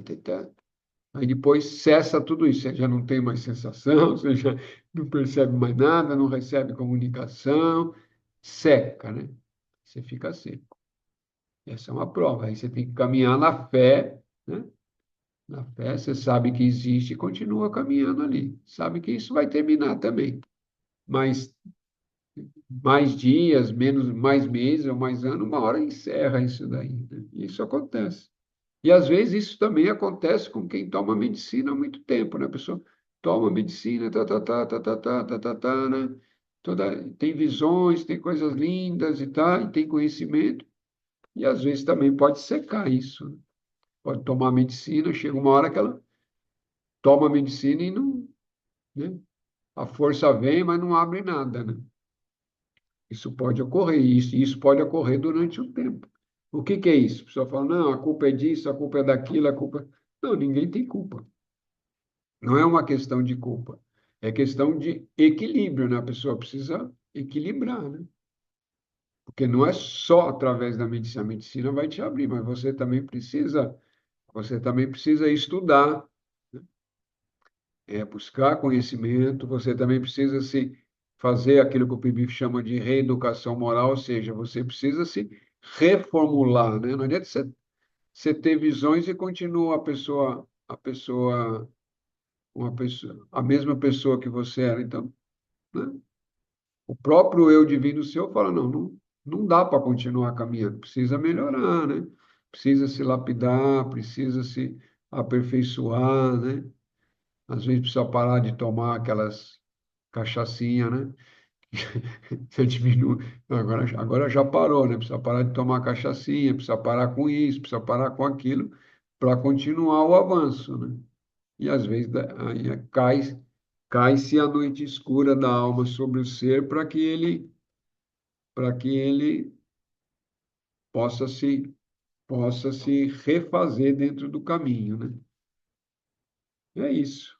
tê, tê. Aí depois cessa tudo isso, você já não tem mais sensação, você já não percebe mais nada, não recebe comunicação, seca, né? Você fica seco. Essa é uma prova. Aí você tem que caminhar na fé, né? Na fé, você sabe que existe e continua caminhando ali. Sabe que isso vai terminar também. Mas mais dias, menos, mais meses ou mais anos, uma hora encerra isso daí, né? Isso acontece. E às vezes isso também acontece com quem toma medicina há muito tempo, né? A pessoa toma medicina, né? Tem visões, tem coisas lindas e tal, e tem conhecimento, e às vezes também pode secar isso, né? Pode tomar medicina, chega uma hora que ela toma medicina e não, né? A força vem, mas não abre nada, né? Isso pode ocorrer, isso pode ocorrer durante o tempo. O que que é isso? A pessoa fala, não, a culpa é disso, a culpa é daquilo, a culpa... Não, ninguém tem culpa. Não é uma questão de culpa, é questão de equilíbrio, né? A pessoa precisa equilibrar, né? Porque não é só através da medicina, a medicina vai te abrir, mas você também precisa estudar, né? Buscar conhecimento, você também precisa se fazer aquilo que o PIB chama de reeducação moral, ou seja, você precisa se reformular, né? Não adianta você ter visões e continua a mesma pessoa que você era. Então, né? O próprio eu divino seu fala, não dá para continuar caminhando, precisa melhorar, né? Precisa se lapidar, precisa se aperfeiçoar, né? Às vezes precisa parar de tomar aquelas cachaçinha, né? Você diminui. Agora já parou, né? Precisa parar de tomar cachaçinha, precisa parar com isso, precisa parar com aquilo, para continuar o avanço, né? E às vezes aí cai-se a noite escura da alma sobre o ser para que ele possa se refazer dentro do caminho, né? É isso.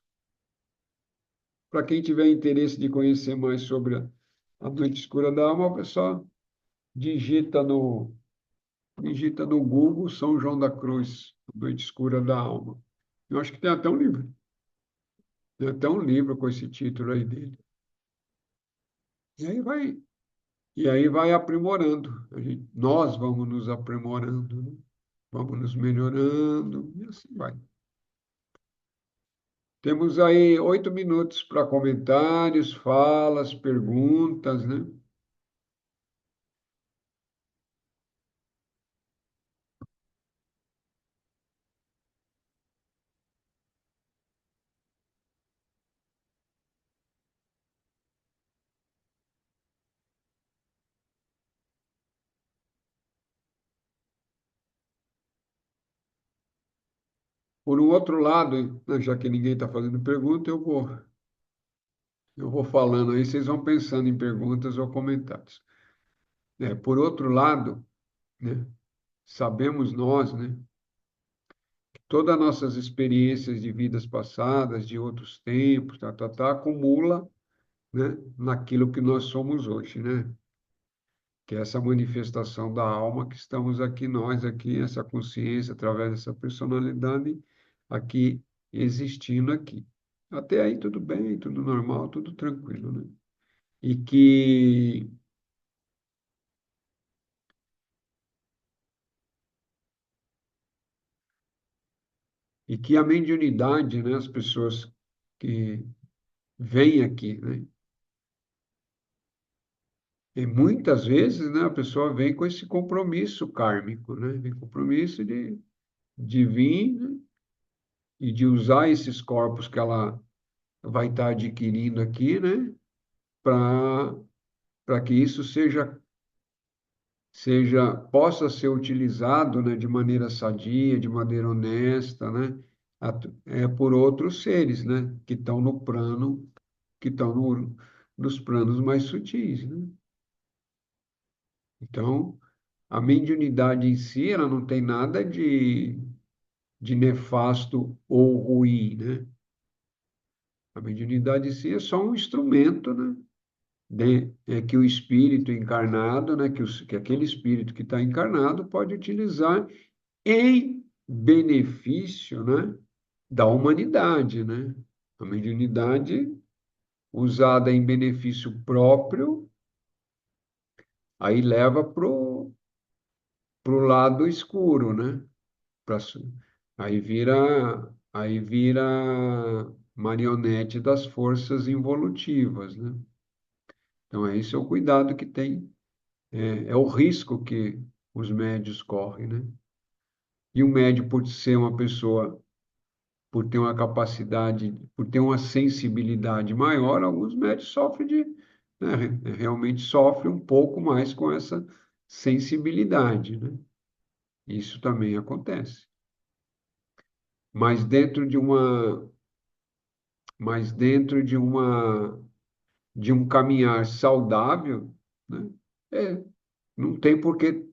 Para quem tiver interesse de conhecer mais sobre a noite escura da alma, o pessoal digita no Google São João da Cruz, Noite Escura da Alma. Eu acho que tem até um livro. Tem até um livro com esse título aí dele. E aí vai, e aí vai aprimorando. Nós vamos nos aprimorando, né? Vamos nos melhorando, e assim vai. Temos aí 8 minutos para comentários, falas, perguntas, né? Por um outro lado, né, já que ninguém está fazendo pergunta, eu vou falando aí, vocês vão pensando em perguntas ou comentários. Por outro lado, né, sabemos nós, né, que todas as nossas experiências de vidas passadas, de outros tempos, acumula, né, naquilo que nós somos hoje, né? Que é essa manifestação da alma que estamos aqui, nós aqui, essa consciência, através dessa personalidade aqui, existindo aqui. Até aí tudo bem, tudo normal, tudo tranquilo, né? E que a mediunidade, né, as pessoas que vêm aqui, né? E muitas vezes, né, a pessoa vem com esse compromisso kármico, né? Vem compromisso de vir, né, e de usar esses corpos que ela vai estar adquirindo aqui, né, para que isso possa ser utilizado, né, de maneira sadia, de maneira honesta, né, por outros seres, né, que estão no plano, que estão nos planos mais sutis, né? Então, a mediunidade em si, ela não tem nada de nefasto ou ruim, né? A mediunidade em si é só um instrumento, né? Que o espírito encarnado, né? Que aquele espírito que está encarnado pode utilizar em benefício, né? Da humanidade, né? A mediunidade usada em benefício próprio, aí leva pro lado escuro, né? Pra, aí vira marionete das forças involutivas, né? Então, esse é o cuidado que tem, é o risco que os médios correm, né? E o médio, por ser uma pessoa, por ter uma capacidade, por ter uma sensibilidade maior, alguns médios sofrem né, realmente sofrem um pouco mais com essa sensibilidade, né? Isso também acontece. Mas dentro de uma, mas dentro de um caminhar saudável, né? Não tem por que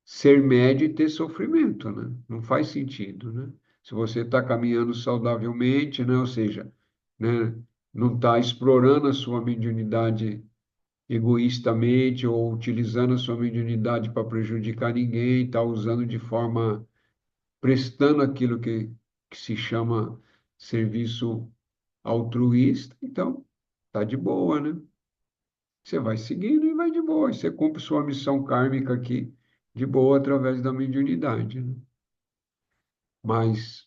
ser médio e ter sofrimento, né? Não faz sentido, né? Se você está caminhando saudavelmente, né? Ou seja, né? Não está explorando a sua mediunidade egoístamente ou utilizando a sua mediunidade para prejudicar ninguém, está usando de forma, prestando aquilo que se chama serviço altruísta, então tá de boa, né? você vai seguindo e vai de boa. E você cumpre sua missão kármica aqui de boa através da mediunidade, né? Mas,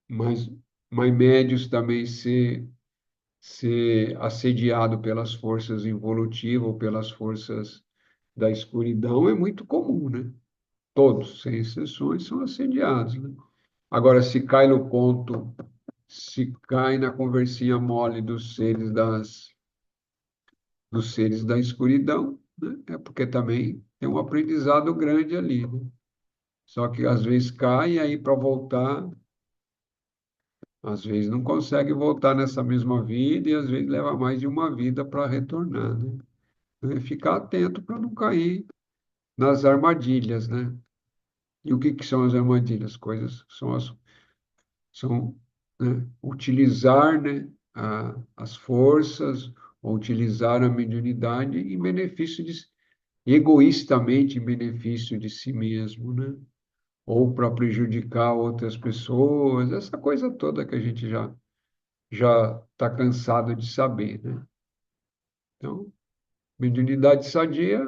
mas, mas médios também ser assediado pelas forças involutivas ou pelas forças da escuridão é muito comum, né? Todos, sem exceções, são assediados, né? Agora, se cai no conto, se cai na conversinha mole dos seres da escuridão, né? É porque também tem um aprendizado grande ali, né? Só que às vezes cai e aí para voltar, às vezes não consegue voltar nessa mesma vida e às vezes leva mais de uma vida para retornar, né? Então, é ficar atento para não cair nas armadilhas, né? E o que que são as armadilhas? Coisas são, né, utilizar, né, as forças, ou utilizar a mediunidade em benefício egoístamente em benefício de si mesmo, né? Ou para prejudicar outras pessoas, essa coisa toda que a gente já está cansado de saber, né? Então, mediunidade sadia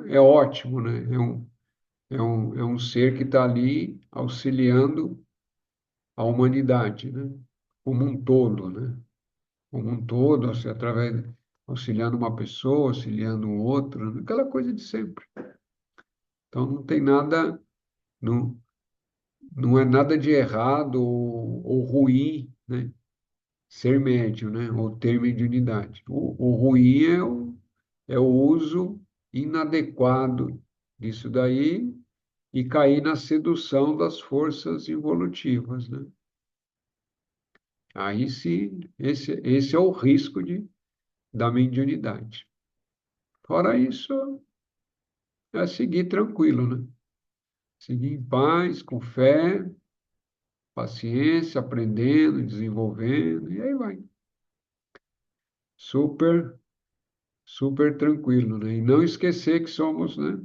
é ótimo, né? É um ser que está ali auxiliando a humanidade, né? Como um todo, né? Como um todo, assim, através, auxiliando uma pessoa, auxiliando outra, né? Aquela coisa de sempre. Então, não tem nada, não, não é nada de errado ou ruim, né? Ser médium, né? Ou ter mediunidade. O ruim é o uso inadequado disso daí e cair na sedução das forças involutivas, né? Aí sim, esse é o risco da mediunidade. Fora isso, é seguir tranquilo, né? Seguir em paz, com fé, paciência, aprendendo, desenvolvendo, e aí vai. Super, super tranquilo, né? E não esquecer que somos, né,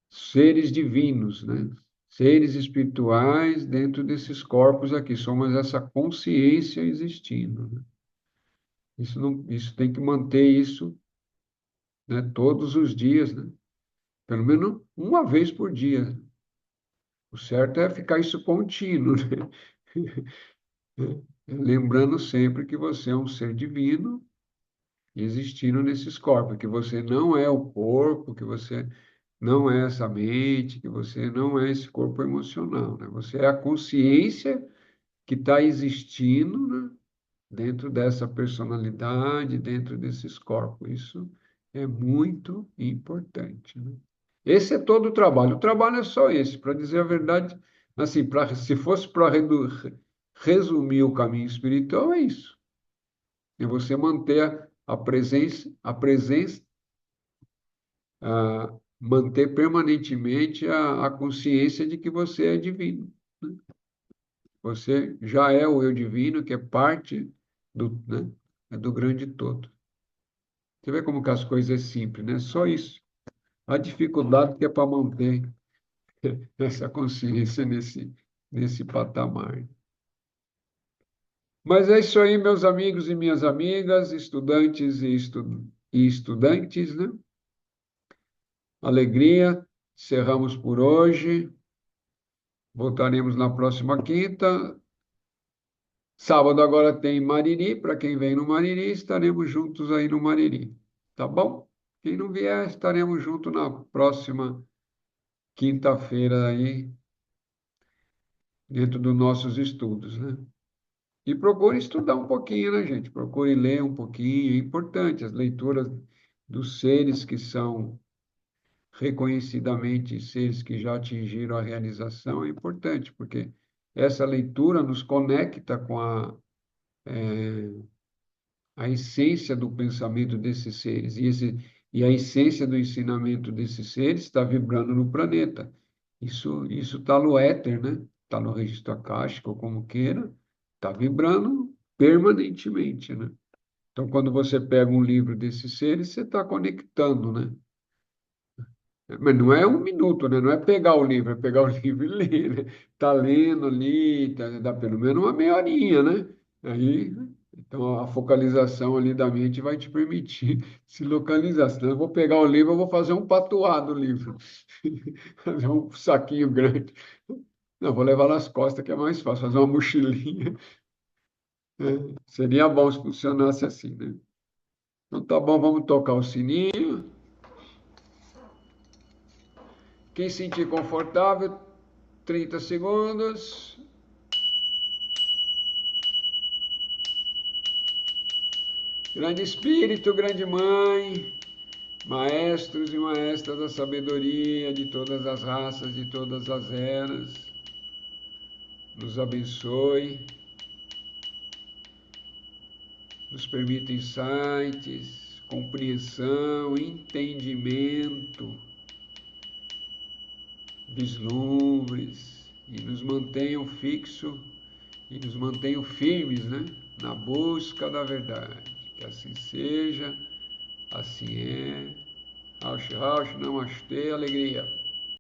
seres divinos, né? Seres espirituais dentro desses corpos aqui. Somos essa consciência existindo, né? Isso, não, isso tem que manter isso, né, todos os dias, né? Pelo menos uma vez por dia. O certo é ficar isso contínuo, né? Lembrando sempre que você é um ser divino existindo nesses corpos, que você não é o corpo, que você não é essa mente, que você não é esse corpo emocional, né? Você é a consciência que está existindo, né, dentro dessa personalidade, dentro desses corpos. Isso é muito importante, né? Esse é todo o trabalho. O trabalho é só esse, para dizer a verdade, assim, se fosse para resumir o caminho espiritual, é isso. É você manter a presença, manter permanentemente a consciência de que você é divino, né? Você já é o eu divino, que é parte né, do grande todo. Você vê como que as coisas é simples, né? Só isso. A dificuldade que é para manter essa consciência nesse patamar. Mas é isso aí, meus amigos e minhas amigas, estudantes e estudantes, né? Alegria, encerramos por hoje. Voltaremos na próxima quinta. Sábado agora tem Mariri, para quem vem no Mariri, estaremos juntos aí no Mariri, tá bom? Quem não vier, estaremos juntos na próxima quinta-feira aí, dentro dos nossos estudos, né? E procure estudar um pouquinho, né, gente? Procure ler um pouquinho, é importante as leituras dos seres que são reconhecidamente seres que já atingiram a realização, é importante, porque essa leitura nos conecta com a essência do pensamento desses seres. E a essência do ensinamento desses seres está vibrando no planeta. Isso está no éter, né? Está no registro akáshico, ou como queira, está vibrando permanentemente, né? Então, quando você pega um livro desses seres, você está conectando, né? Mas não é um minuto, né? Não é pegar o livro, é pegar o livro e ler, né? Tá lendo ali, dá pelo menos uma meia horinha, né? Aí Então, a focalização ali da mente vai te permitir se localizar. Senão, eu vou pegar o livro, eu vou fazer um patuado do livro, fazer um saquinho grande. Não, vou levar nas costas, que é mais fácil, fazer uma mochilinha. Né? Seria bom se funcionasse assim, né? Então, tá bom, vamos tocar o sininho. Quem sentir confortável, 30 segundos. Grande Espírito, grande Mãe, maestros e maestras da sabedoria de todas as raças, de todas as eras, nos abençoe, nos permita insights, compreensão, entendimento, vislumbres, e nos mantenham fixos e nos mantenham firmes, né, na busca da verdade. Que assim seja, assim é. Rauch, Rauch, Namastê, alegria.